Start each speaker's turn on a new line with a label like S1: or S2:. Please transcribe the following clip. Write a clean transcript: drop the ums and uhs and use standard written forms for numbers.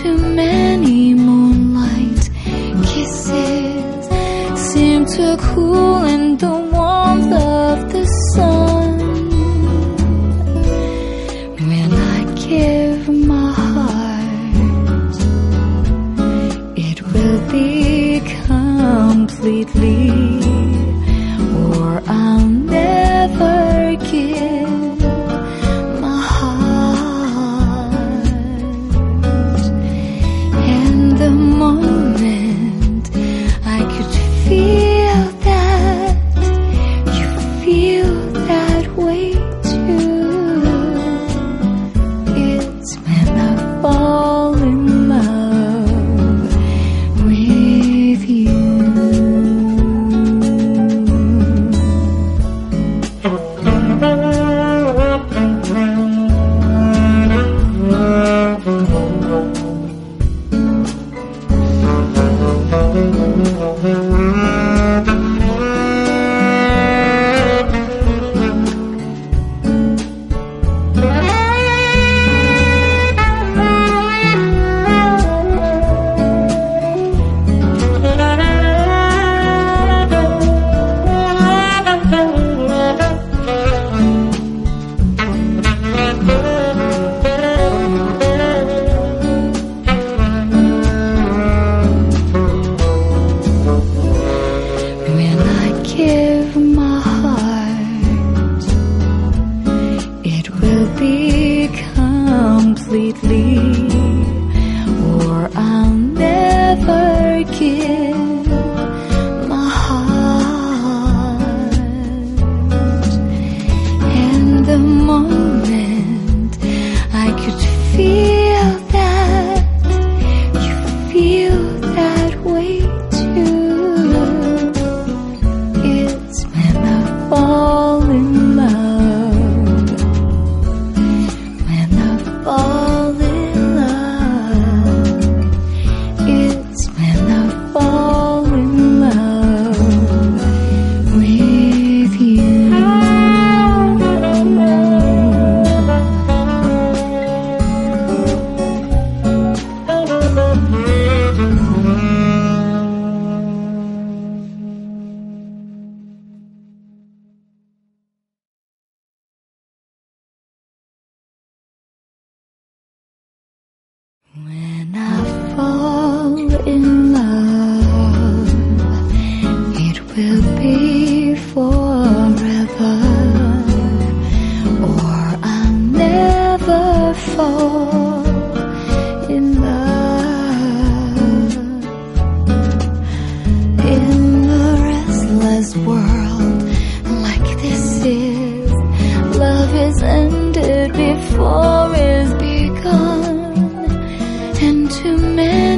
S1: too many moonlight kisses seem to cool in the warmth of the sun. When I give my heart, it will be completely, or I'll never give my heart. And the moment I could feel that you feel that way too, it's when I fall in love with you. Give my heart, it will be completely, or I'll never give my heart. And the moment I could feel that you feel that way too, fall in love, when I fall in love, it's when I fall in love with you. When I fall in love, it will be forever, or I'll never fall in love. In the restless world like this is, love is ended before it's begun. And too many